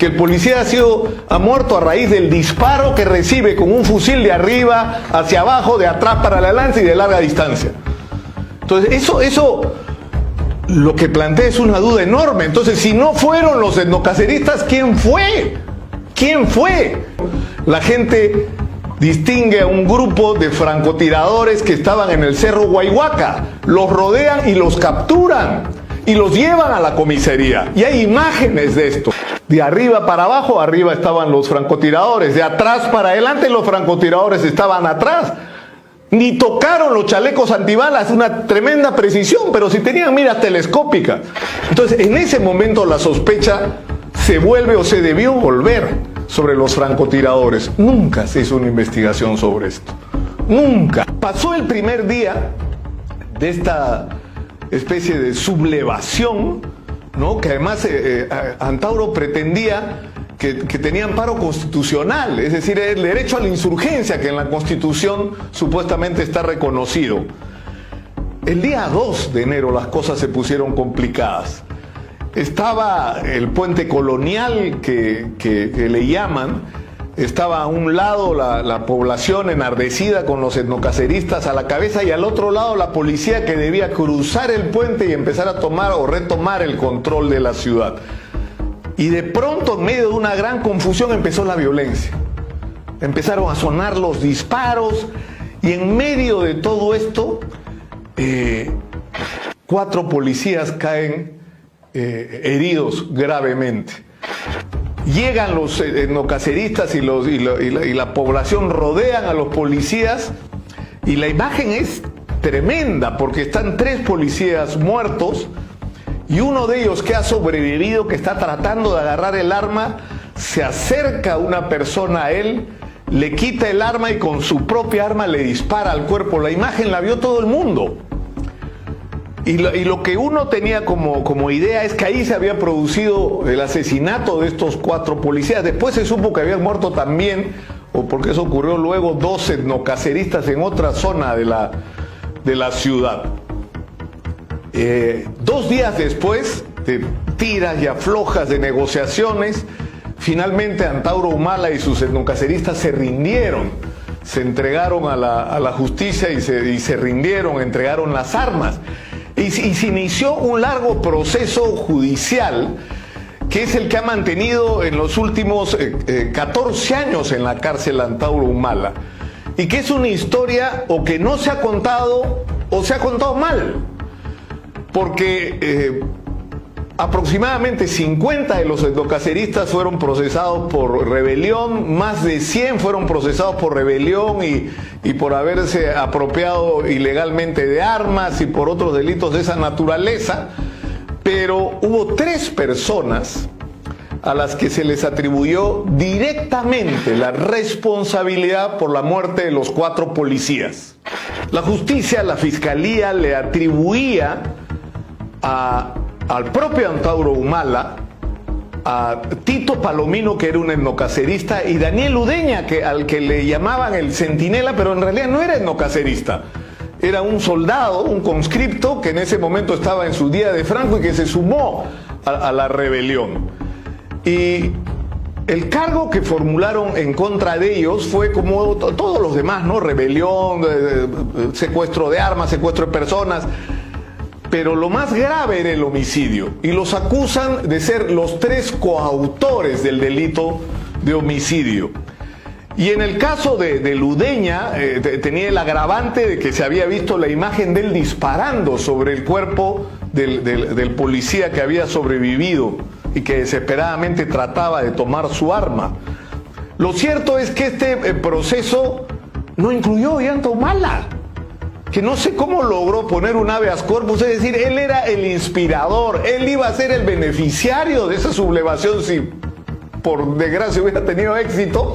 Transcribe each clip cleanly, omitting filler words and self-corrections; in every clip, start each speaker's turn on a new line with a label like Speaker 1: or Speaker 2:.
Speaker 1: que el policía ha muerto a raíz del disparo que recibe con un fusil de arriba hacia abajo, de atrás para adelante y de larga distancia. Entonces, eso lo que plantea es una duda enorme. Entonces, si no fueron los etnocaceristas, ¿quién fue? ¿Quién fue? La gente distingue a un grupo de francotiradores que estaban en el Cerro Huayhuaca, los rodean y los capturan y los llevan a la comisaría. Y hay imágenes de esto. De arriba para abajo, arriba estaban los francotiradores, de atrás para adelante los francotiradores estaban atrás. Ni tocaron los chalecos antibalas, una tremenda precisión, pero si tenían miras telescópicas. Entonces, en ese momento la sospecha se vuelve o se debió volver sobre los francotiradores. Nunca se hizo una investigación sobre esto. Nunca. Pasó el primer día de esta especie de sublevación, ¿no? Que además Antauro pretendía que tenía amparo constitucional, es decir, el derecho a la insurgencia que en la Constitución supuestamente está reconocido. El día 2 de enero las cosas se pusieron complicadas. Estaba el puente colonial que le llaman, estaba a un lado la población enardecida con los etnocaceristas a la cabeza y al otro lado la policía que debía cruzar el puente y empezar a tomar o retomar el control de la ciudad. Y de pronto, en medio de una gran confusión, empezó la violencia. Empezaron a sonar los disparos y en medio de todo esto, 4 policías caen heridos gravemente. Llegan los etnocaceristas y la población rodean a los policías y la imagen es tremenda porque están 3 policías muertos y uno de ellos que ha sobrevivido, que está tratando de agarrar el arma, se acerca a una persona a él, le quita el arma y con su propia arma le dispara al cuerpo. La imagen la vio todo el mundo. Y lo que uno tenía como idea es que ahí se había producido el asesinato de estos 4 policías. Después se supo que habían muerto también, o porque eso ocurrió luego, 2 etnocaceristas en otra zona de la ciudad. 2 días después de tiras y aflojas de negociaciones, finalmente Antauro Humala y sus etnocaceristas se rindieron, se entregaron a la justicia y se rindieron, entregaron las armas. Y se inició un largo proceso judicial que es el que ha mantenido en los últimos 14 años en la cárcel Antauro Humala, y que es una historia o que no se ha contado o se ha contado mal, porque aproximadamente 50 de los etnocaceristas fueron procesados por rebelión, más de 100 fueron procesados por rebelión y por haberse apropiado ilegalmente de armas y por otros delitos de esa naturaleza, pero hubo 3 personas a las que se les atribuyó directamente la responsabilidad por la muerte de los 4 policías. La justicia, la fiscalía le atribuía al propio Antauro Humala, a Tito Palomino, que era un etnocacerista, y Daniel Udeña, al que le llamaban el centinela, pero en realidad no era etnocacerista. Era un soldado, un conscripto, que en ese momento estaba en su día de Franco y que se sumó a la rebelión. Y el cargo que formularon en contra de ellos fue como todos los demás, ¿no? Rebelión, secuestro de armas, secuestro de personas. Pero lo más grave era el homicidio, y los acusan de ser los 3 coautores del delito de homicidio. Y en el caso de Udeña, tenía el agravante de que se había visto la imagen de él disparando sobre el cuerpo del policía que había sobrevivido y que desesperadamente trataba de tomar su arma. Lo cierto es que este proceso no incluyó a Ollanta Humala, que no sé cómo logró poner un habeas corpus, es decir, él era el inspirador, él iba a ser el beneficiario de esa sublevación si por desgracia hubiera tenido éxito,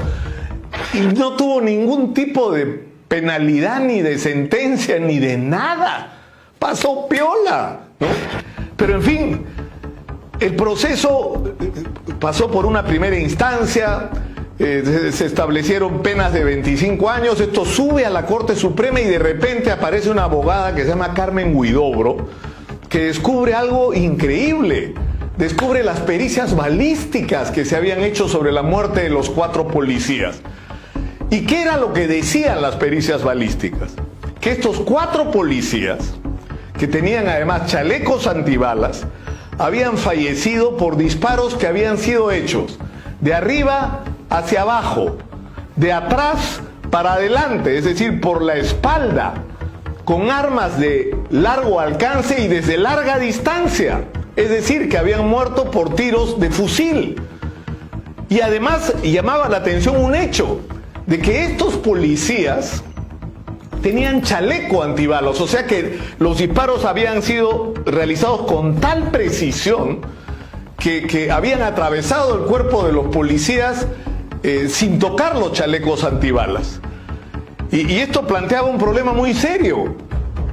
Speaker 1: y no tuvo ningún tipo de penalidad, ni de sentencia, ni de nada. Pasó piola, ¿no? Pero en fin, el proceso pasó por una primera instancia. Se establecieron penas de 25 años, esto sube a la Corte Suprema y de repente aparece una abogada que se llama Carmen Huidobro, que descubre algo increíble. descubre las pericias balísticas que se habían hecho sobre la muerte de los 4 policías. ¿Y qué era lo que decían las pericias balísticas? Que estos 4 policías, que tenían además chalecos antibalas, habían fallecido por disparos que habían sido hechos de arriba hacia abajo, de atrás para adelante, es decir, por la espalda, con armas de largo alcance y desde larga distancia. Es decir, que habían muerto por tiros de fusil. Y además llamaba la atención un hecho, de que estos policías tenían chaleco antibalas, o sea que los disparos habían sido realizados con tal precisión que habían atravesado el cuerpo de los policías sin tocar los chalecos antibalas. Y esto planteaba un problema muy serio.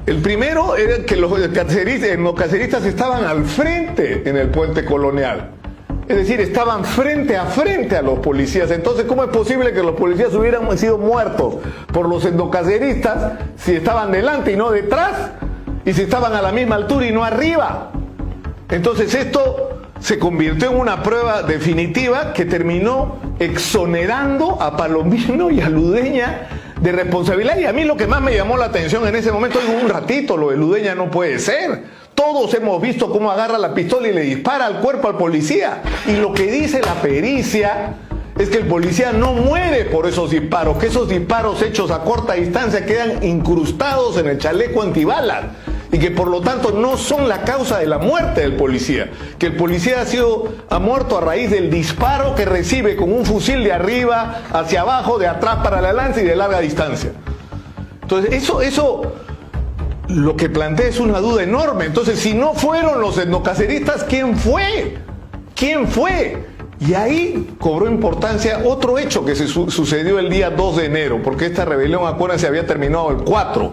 Speaker 1: El primero era que los caceristas estaban al frente en el puente Colonial. Es decir, estaban frente a los policías. Entonces, ¿cómo es posible que los policías hubieran sido muertos por los endocaceristas si estaban delante y no detrás? Y si estaban a la misma altura y no arriba. Entonces esto se convirtió en una prueba definitiva que terminó exonerando a Palomino y a Ludeña de responsabilidad. Y a mí lo que más me llamó la atención en ese momento, digo, un ratito, lo de Ludeña no puede ser. Todos hemos visto cómo agarra la pistola y le dispara al cuerpo al policía. Y lo que dice la pericia es que el policía no muere por esos disparos, que esos disparos hechos a corta distancia quedan incrustados en el chaleco antibalas y que por lo tanto no son la causa de la muerte del policía, que el policía ha muerto a raíz del disparo que recibe con un fusil de arriba hacia abajo, de atrás para adelante y de larga distancia. Entonces eso lo que plantea es una duda enorme. Entonces, si no fueron los etnocaceristas, ¿quién fue? ¿Quién fue? Y ahí cobró importancia otro hecho que sucedió el día 2 de enero, porque esta rebelión, acuérdense, había terminado el 4.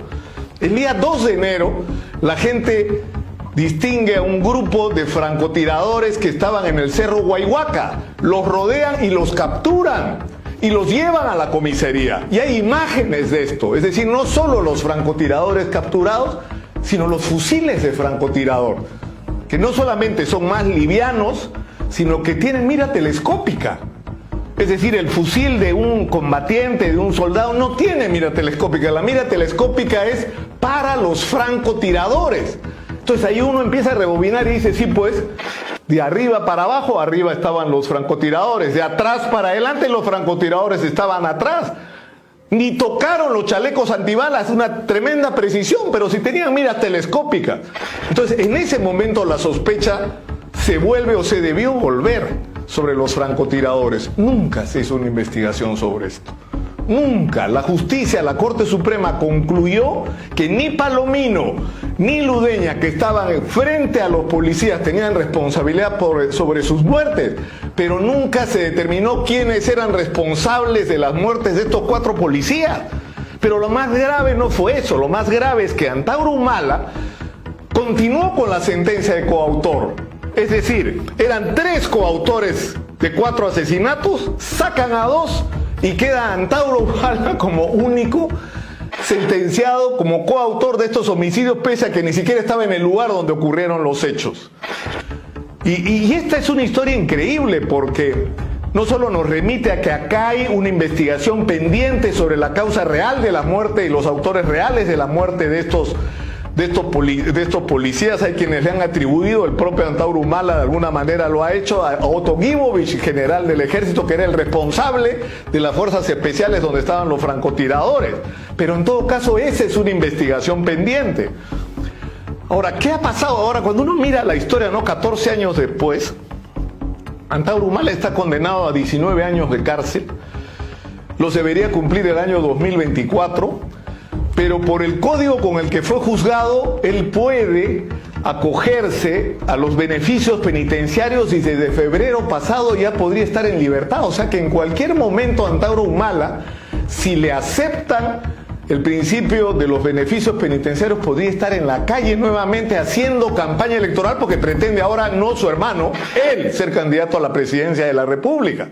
Speaker 1: El día 2 de enero, la gente distingue a un grupo de francotiradores que estaban en el Cerro Guayhuaca. Los rodean y los capturan y los llevan a la comisaría. Y hay imágenes de esto, es decir, no solo los francotiradores capturados, sino los fusiles de francotirador, que no solamente son más livianos, sino que tienen mira telescópica. Es decir, el fusil de un combatiente, de un soldado, no tiene mira telescópica. La mira telescópica es para los francotiradores. Entonces ahí uno empieza a rebobinar y dice, sí, pues, de arriba para abajo, arriba estaban los francotiradores, de atrás para adelante los francotiradores estaban atrás. Ni tocaron los chalecos antibalas, una tremenda precisión, pero si tenían miras telescópicas. Entonces, en ese momento la sospecha se vuelve o se debió volver sobre los francotiradores. Nunca se hizo una investigación sobre esto. Nunca. La justicia, la Corte Suprema concluyó que ni Palomino ni Ludeña, que estaban frente a los policías, tenían responsabilidad sobre sus muertes, pero nunca se determinó quiénes eran responsables de las muertes de estos 4 policías. Pero lo más grave no fue eso, lo más grave es que Antauro Humala continuó con la sentencia de coautor. Es decir, eran 3 coautores de 4 asesinatos, sacan a 2 y queda Antauro Humala como único sentenciado como coautor de estos homicidios, pese a que ni siquiera estaba en el lugar donde ocurrieron los hechos. Y esta es una historia increíble porque no solo nos remite a que acá hay una investigación pendiente sobre la causa real de la muerte y los autores reales de la muerte de estos policías. Hay quienes le han atribuido, el propio Antauro Humala de alguna manera lo ha hecho, a Otto Gibovich, general del ejército, que era el responsable de las fuerzas especiales donde estaban los francotiradores. Pero en todo caso, esa es una investigación pendiente. Ahora, ¿qué ha pasado ahora? Cuando uno mira la historia, 14 años después, Antauro Humala está condenado a 19 años de cárcel, los debería cumplir el año 2024, pero por el código con el que fue juzgado, él puede acogerse a los beneficios penitenciarios y desde febrero pasado ya podría estar en libertad. O sea que en cualquier momento Antauro Humala, si le aceptan el principio de los beneficios penitenciarios, podría estar en la calle nuevamente haciendo campaña electoral, porque pretende ahora, no su hermano, él ser candidato a la presidencia de la República.